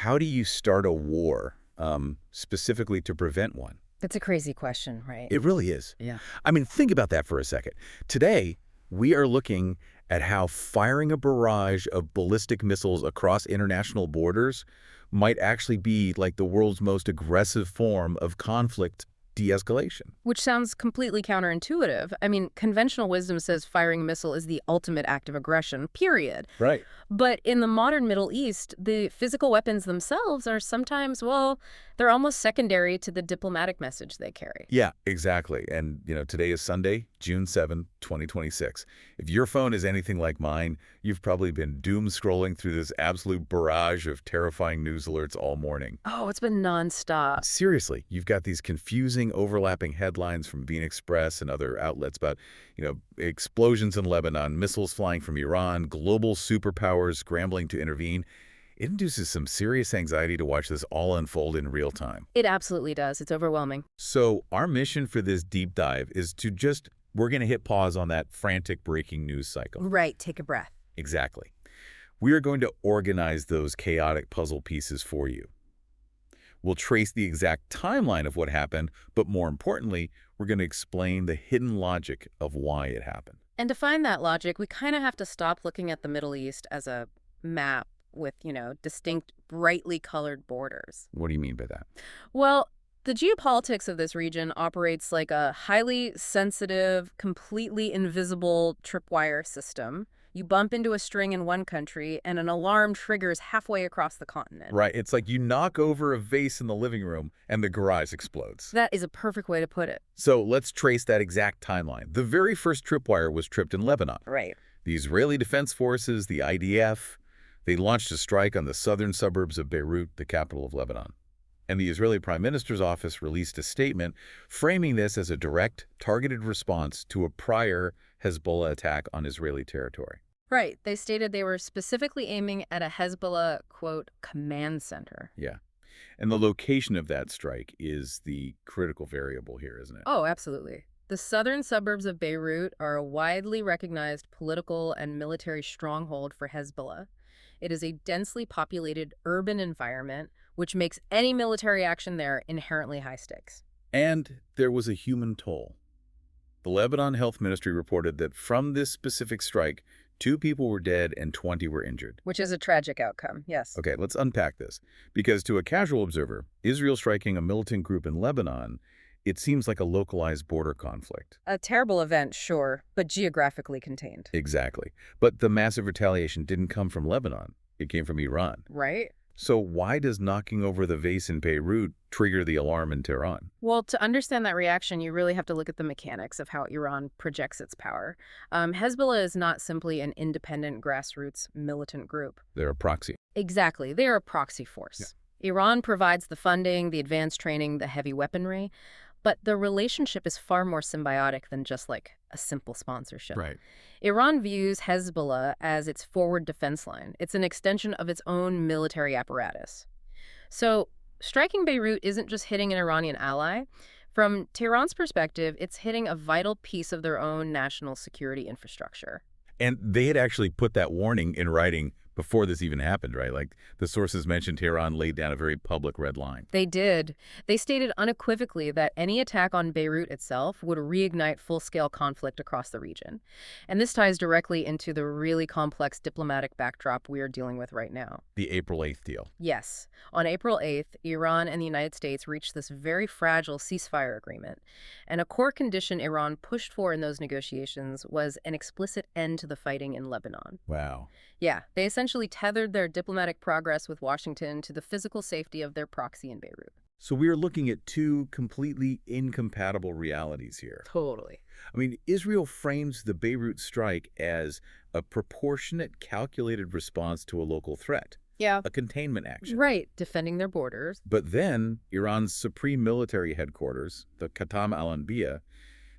how do you start a war, specifically to prevent one? That's a crazy question, right? It really is. Yeah. I mean, think about that for a second. Today, we are looking at how firing a barrage of ballistic missiles across international borders might actually be like the world's most aggressive form of conflict de-escalation. Which sounds completely counterintuitive. I mean, conventional wisdom says firing a missile is the ultimate act of aggression, period. Right. But in the modern Middle East, the physical weapons themselves are sometimes, well, they're almost secondary to the diplomatic message they carry. Yeah, exactly. And, today is Sunday, June 7, 2026. If your phone is anything like mine, you've probably been doom scrolling through this absolute barrage of terrifying news alerts all morning. Oh, it's been nonstop. Seriously, you've got these confusing, overlapping headlines from Bean Express and other outlets about, explosions in Lebanon, missiles flying from Iran, global superpowers scrambling to intervene. It induces some serious anxiety to watch this all unfold in real time. It absolutely does. It's overwhelming. So our mission for this deep dive is to we're going to hit pause on that frantic breaking news cycle. Right. Take a breath. Exactly. We are going to organize those chaotic puzzle pieces for you. We'll trace the exact timeline of what happened, but more importantly, we're going to explain the hidden logic of why it happened. And to find that logic, we kind of have to stop looking at the Middle East as a map with, distinct, brightly colored borders. What do you mean by that? Well, the geopolitics of this region operates like a highly sensitive, completely invisible tripwire system. You bump into a string in one country, and an alarm triggers halfway across the continent. Right. It's like you knock over a vase in the living room, and the garage explodes. That is a perfect way to put it. So let's trace that exact timeline. The very first tripwire was tripped in Lebanon. Right. The Israeli Defense Forces, the IDF, they launched a strike on the southern suburbs of Beirut, the capital of Lebanon. And the Israeli Prime Minister's office released a statement framing this as a direct, targeted response to a prior Hezbollah attack on Israeli territory. Right. They stated they were specifically aiming at a Hezbollah, quote, command center. Yeah. And the location of that strike is the critical variable here, isn't it? Oh, absolutely. The southern suburbs of Beirut are a widely recognized political and military stronghold for Hezbollah. It is a densely populated urban environment, which makes any military action there inherently high stakes. And there was a human toll. The Lebanon Health Ministry reported that from this specific strike, 2 people were dead and 20 were injured. Which is a tragic outcome, yes. Okay, let's unpack this. Because to a casual observer, Israel striking a militant group in Lebanon, it seems like a localized border conflict. A terrible event, sure, but geographically contained. Exactly. But the massive retaliation didn't come from Lebanon. It came from Iran. Right? So why does knocking over the vase in Beirut trigger the alarm in Tehran? Well, to understand that reaction, you really have to look at the mechanics of how Iran projects its power. Hezbollah is not simply an independent grassroots militant group. They're a proxy. Exactly. They are a proxy force. Yeah. Iran provides the funding, the advanced training, the heavy weaponry, but the relationship is far more symbiotic than just like a simple sponsorship. Right. Iran views Hezbollah as its forward defense line. It's an extension of its own military apparatus. So striking Beirut isn't just hitting an Iranian ally. From Tehran's perspective, it's hitting a vital piece of their own national security infrastructure. And they had actually put that warning in writing before this even happened, right? Like the sources mentioned, Tehran laid down a very public red line. They did. They stated unequivocally that any attack on Beirut itself would reignite full-scale conflict across the region. And this ties directly into the really complex diplomatic backdrop we are dealing with right now. The April 8th deal. Yes. On April 8th, Iran and the United States reached this very fragile ceasefire agreement. And a core condition Iran pushed for in those negotiations was an explicit end to the fighting in Lebanon. Wow. Yeah, they essentially tethered their diplomatic progress with Washington to the physical safety of their proxy in Beirut. So we are looking at 2 completely incompatible realities here. Totally. I mean, Israel frames the Beirut strike as a proportionate, calculated response to a local threat. Yeah. A containment action. Right, defending their borders. But then Iran's supreme military headquarters, the Khatam al-Anbiya,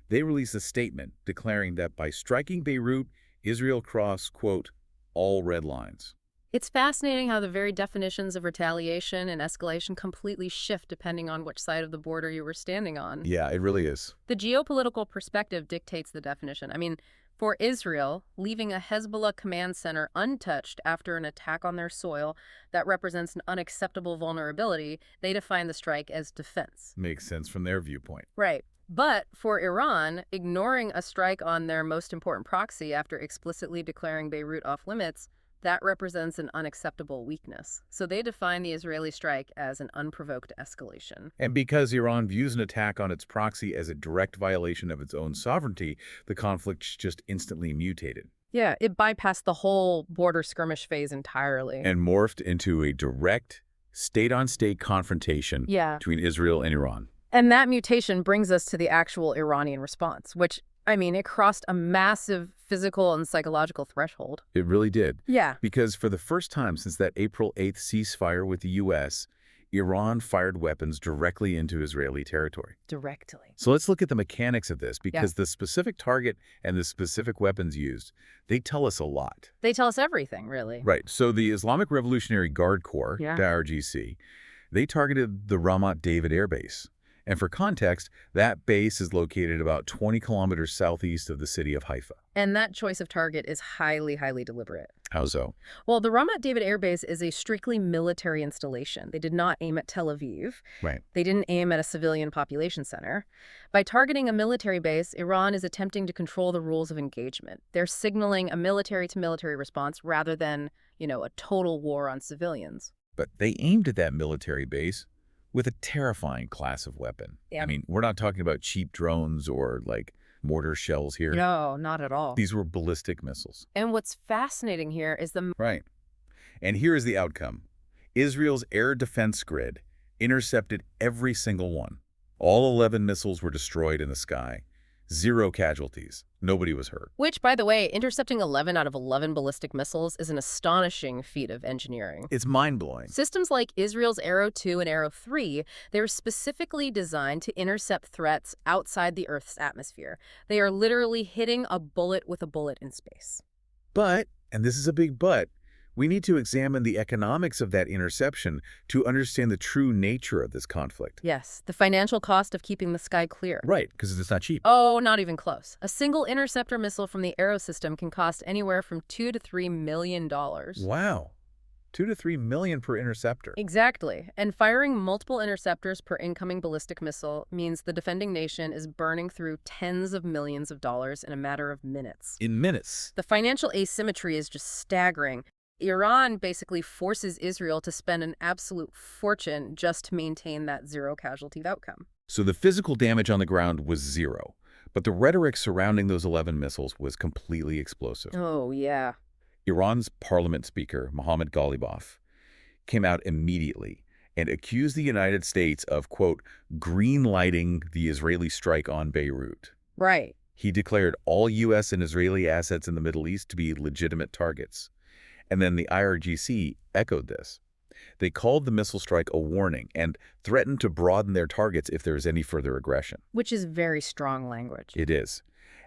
they release a statement declaring that by striking Beirut, Israel crossed, quote, all red lines. It's fascinating how the very definitions of retaliation and escalation completely shift depending on which side of the border you were standing on. Yeah, it really is. The geopolitical perspective dictates the definition. I mean, For Israel, leaving a Hezbollah command center untouched after an attack on their soil that represents an unacceptable vulnerability, they define the strike as defense. Makes sense from their viewpoint. Right. But for Iran, ignoring a strike on their most important proxy after explicitly declaring Beirut off limits, that represents an unacceptable weakness. So they define the Israeli strike as an unprovoked escalation. And because Iran views an attack on its proxy as a direct violation of its own sovereignty, the conflict just instantly mutated. Yeah, it bypassed the whole border skirmish phase entirely. And morphed into a direct state-on-state confrontation between Israel and Iran. And that mutation brings us to the actual Iranian response, which, it crossed a massive physical and psychological threshold. It really did. Yeah. Because for the first time since that April 8th ceasefire with the U.S., Iran fired weapons directly into Israeli territory. Directly. So let's look at the mechanics of this, because the specific target and the specific weapons used, they tell us a lot. They tell us everything, really. Right. So the Islamic Revolutionary Guard Corps, the IRGC, they targeted the Ramat David Air Base. And for context, that base is located about 20 kilometers southeast of the city of Haifa. And that choice of target is highly, highly deliberate. How so? Well, the Ramat David Air Base is a strictly military installation. They did not aim at Tel Aviv. Right. They didn't aim at a civilian population center. By targeting a military base, Iran is attempting to control the rules of engagement. They're signaling a military-to-military response rather than, a total war on civilians. But they aimed at that military base with a terrifying class of weapon. Yeah. We're not talking about cheap drones or, mortar shells here. No, not at all. These were ballistic missiles. And what's fascinating here is Right. And here is the outcome. Israel's air defense grid intercepted every single one. All 11 missiles were destroyed in the sky. 0 casualties. Nobody was hurt. Which, by the way, intercepting 11 out of 11 ballistic missiles is an astonishing feat of engineering. It's mind-blowing. Systems like Israel's Arrow 2 and Arrow 3, they're specifically designed to intercept threats outside the Earth's atmosphere. They are literally hitting a bullet with a bullet in space. But, and this is a big but, we need to examine the economics of that interception to understand the true nature of this conflict. Yes, the financial cost of keeping the sky clear. Right, because it's not cheap. Oh, not even close. A single interceptor missile from the Arrow system can cost anywhere from $2 to $3 million. Wow. $2 to $3 million per interceptor. Exactly. And firing multiple interceptors per incoming ballistic missile means the defending nation is burning through tens of millions of dollars in a matter of minutes. In minutes. The financial asymmetry is just staggering. Iran basically forces Israel to spend an absolute fortune just to maintain that 0 casualty outcome. So the physical damage on the ground was 0, but the rhetoric surrounding those 11 missiles was completely explosive. Oh, yeah. Iran's parliament speaker, Mohammad Ghalibaf, came out immediately and accused the United States of, quote, green-lighting the Israeli strike on Beirut. Right. He declared all U.S. and Israeli assets in the Middle East to be legitimate targets. And then the IRGC echoed this. They called the missile strike a warning and threatened to broaden their targets if there is any further aggression. Which is very strong language. It is.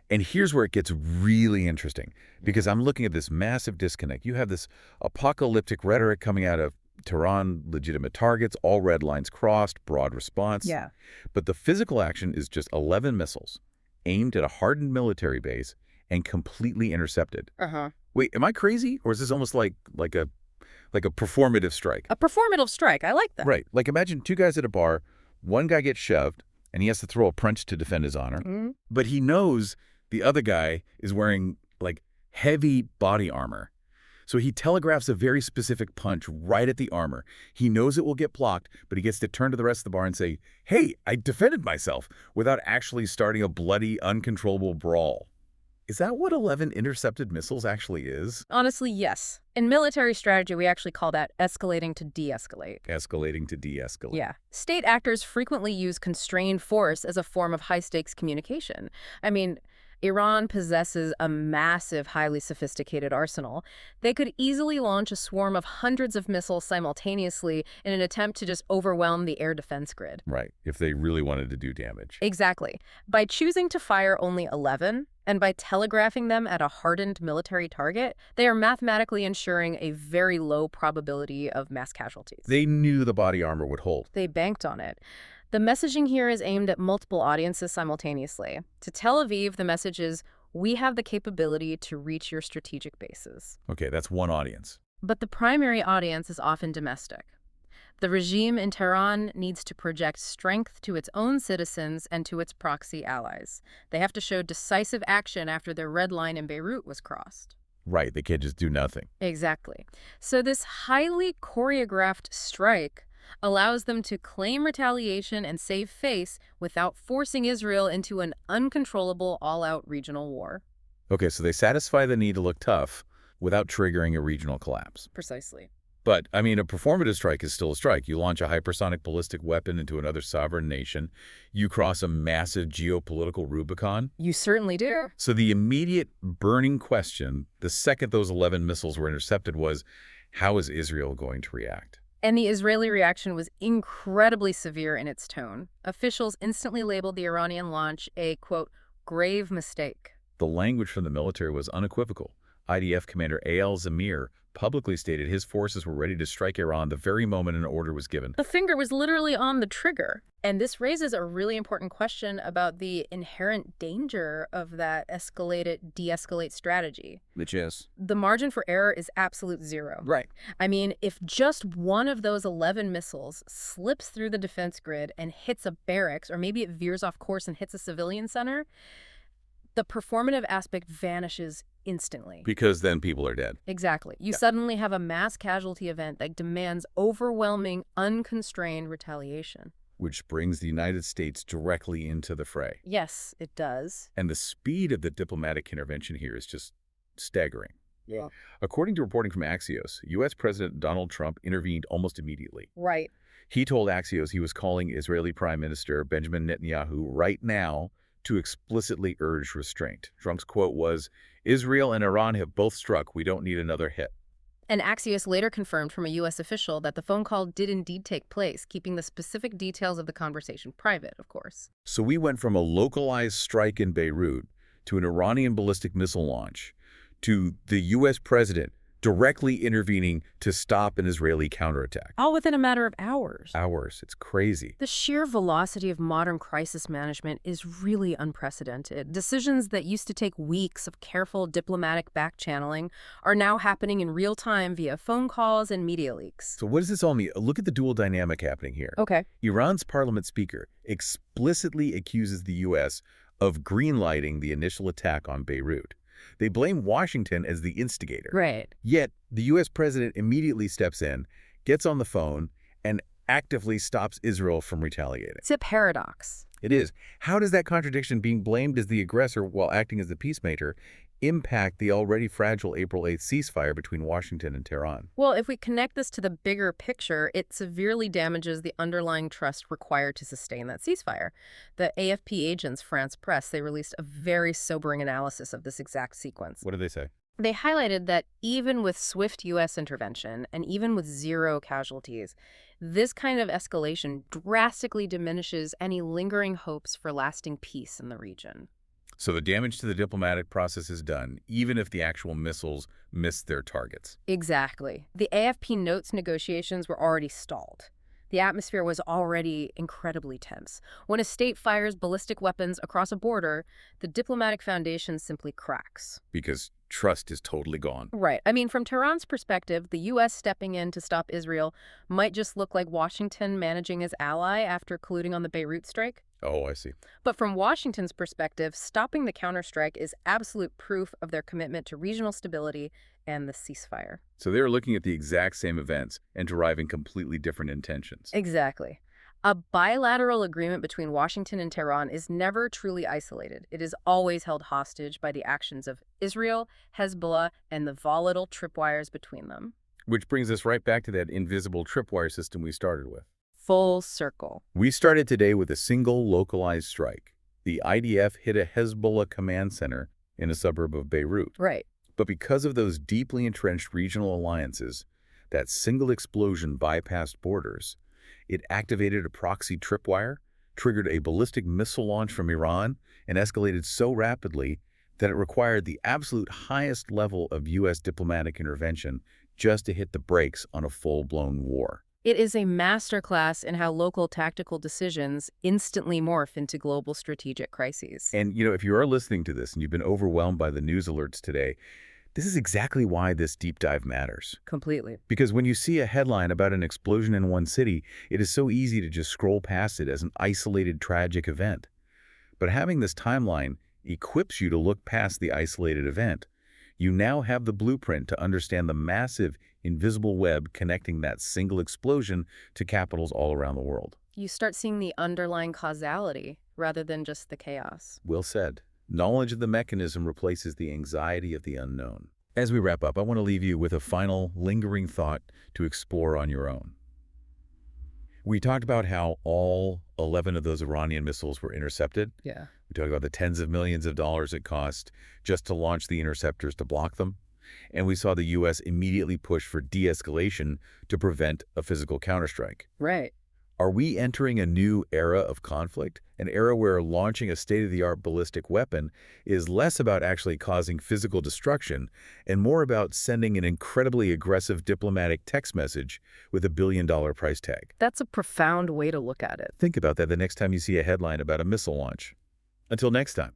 And here's where it gets really interesting, because I'm looking at this massive disconnect. You have this apocalyptic rhetoric coming out of Tehran, legitimate targets, all red lines crossed, broad response. Yeah. But the physical action is just 11 missiles aimed at a hardened military base and completely intercepted. Uh-huh. Wait, am I crazy? Or is this almost like a performative strike? A performative strike. I like that. Right. Like imagine 2 guys at a bar, one guy gets shoved, and he has to throw a punch to defend his honor. Mm-hmm. But he knows the other guy is wearing, heavy body armor. So he telegraphs a very specific punch right at the armor. He knows it will get blocked, but he gets to turn to the rest of the bar and say, hey, I defended myself, without actually starting a bloody, uncontrollable brawl. Is that what 11 intercepted missiles actually is? Honestly, yes. In military strategy, we actually call that escalating to de-escalate. Escalating to de-escalate. Yeah. State actors frequently use constrained force as a form of high-stakes communication. Iran possesses a massive, highly sophisticated arsenal. They could easily launch a swarm of hundreds of missiles simultaneously in an attempt to just overwhelm the air defense grid. Right, if they really wanted to do damage. Exactly. By choosing to fire only 11, and by telegraphing them at a hardened military target, they are mathematically ensuring a very low probability of mass casualties. They knew the body armor would hold. They banked on it. The messaging here is aimed at multiple audiences simultaneously. To Tel Aviv, the message is, we have the capability to reach your strategic bases. Okay, that's one audience. But the primary audience is often domestic. The regime in Tehran needs to project strength to its own citizens and to its proxy allies. They have to show decisive action after their red line in Beirut was crossed. Right, they can't just do nothing. Exactly. So this highly choreographed strike allows them to claim retaliation and save face without forcing Israel into an uncontrollable all-out regional war. Okay, so they satisfy the need to look tough without triggering a regional collapse. Precisely. But, I mean, a performative strike is still a strike. You launch a hypersonic ballistic weapon into another sovereign nation. You cross a massive geopolitical Rubicon. You certainly do. So the immediate burning question, the second those 11 missiles were intercepted, was, how is Israel going to react? And the Israeli reaction was incredibly severe in its tone. Officials instantly labeled the Iranian launch a, quote, grave mistake. The language from the military was unequivocal. IDF Commander A.L. Zamir publicly stated his forces were ready to strike Iran the very moment an order was given. The finger was literally on the trigger. And this raises a really important question about the inherent danger of that de-escalate strategy. Which is? The margin for error is absolute zero. Right. I mean, if just one of those 11 missiles slips through the defense grid and hits a barracks, or maybe it veers off course and hits a civilian center, the performative aspect vanishes instantly. Because then people are dead. Exactly. You suddenly have a mass casualty event that demands overwhelming, unconstrained retaliation. Which brings the United States directly into the fray. Yes, it does. And the speed of the diplomatic intervention here is just staggering. Yeah. According to reporting from Axios, U.S. President Donald Trump intervened almost immediately. Right. He told Axios he was calling Israeli Prime Minister Benjamin Netanyahu right now to explicitly urge restraint. Trump's quote was, "Israel and Iran have both struck. We don't need another hit." And Axios later confirmed from a U.S. official that the phone call did indeed take place, keeping the specific details of the conversation private, of course. So we went from a localized strike in Beirut to an Iranian ballistic missile launch to the U.S. president directly intervening to stop an Israeli counterattack. All within a matter of hours. Hours. It's crazy. The sheer velocity of modern crisis management is really unprecedented. Decisions that used to take weeks of careful diplomatic back-channeling are now happening in real time via phone calls and media leaks. So what does this all mean? Look at the dual dynamic happening here. Okay. Iran's parliament speaker explicitly accuses the U.S. of greenlighting the initial attack on Beirut. They blame Washington as the instigator. Right. Yet, the U.S. president immediately steps in, gets on the phone, and actively stops Israel from retaliating. It's a paradox. It is. How does that contradiction, being blamed as the aggressor while acting as the peacemaker, impact the already fragile April 8th ceasefire between Washington and Tehran? Well, if we connect this to the bigger picture, it severely damages the underlying trust required to sustain that ceasefire. The AFP agents, France Press, they released a very sobering analysis of this exact sequence. What did they say? They highlighted that even with swift U.S. intervention and even with zero casualties, this kind of escalation drastically diminishes any lingering hopes for lasting peace in the region. So the damage to the diplomatic process is done, even if the actual missiles miss their targets. Exactly. The AFP notes negotiations were already stalled. The atmosphere was already incredibly tense. When a state fires ballistic weapons across a border, the diplomatic foundation simply cracks. Because trust is totally gone. Right. I mean, from Tehran's perspective, the U.S. stepping in to stop Israel might just look like Washington managing as ally after colluding on the Beirut strike. Oh, I see. But from Washington's perspective, stopping the counterstrike is absolute proof of their commitment to regional stability and the ceasefire. So they're looking at the exact same events and deriving completely different intentions. Exactly. A bilateral agreement between Washington and Tehran is never truly isolated. It is always held hostage by the actions of Israel, Hezbollah, and the volatile tripwires between them. Which brings us right back to that invisible tripwire system we started with. Full circle. We started today with a single localized strike. The IDF hit a Hezbollah command center in a suburb of Beirut. Right. But because of those deeply entrenched regional alliances, that single explosion bypassed borders. It activated a proxy tripwire, triggered a ballistic missile launch from Iran, and escalated so rapidly that it required the absolute highest level of U.S. diplomatic intervention just to hit the brakes on a full-blown war. It is a masterclass in how local tactical decisions instantly morph into global strategic crises. And, if you are listening to this and you've been overwhelmed by the news alerts today, this is exactly why this deep dive matters. Completely. Because when you see a headline about an explosion in one city, it is so easy to just scroll past it as an isolated tragic event. But having this timeline equips you to look past the isolated event. You now have the blueprint to understand the massive, invisible web connecting that single explosion to capitals all around the world. You start seeing the underlying causality rather than just the chaos. Well said. Knowledge of the mechanism replaces the anxiety of the unknown. As we wrap up, I want to leave you with a final, lingering thought to explore on your own. We talked about how all 11 of those Iranian missiles were intercepted. Yeah. We talked about the tens of millions of dollars it cost just to launch the interceptors to block them. And we saw the U.S. immediately push for de-escalation to prevent a physical counterstrike. Right. Are we entering a new era of conflict? An era where launching a state-of-the-art ballistic weapon is less about actually causing physical destruction and more about sending an incredibly aggressive diplomatic text message with a billion-dollar price tag? That's a profound way to look at it. Think about that the next time you see a headline about a missile launch. Until next time.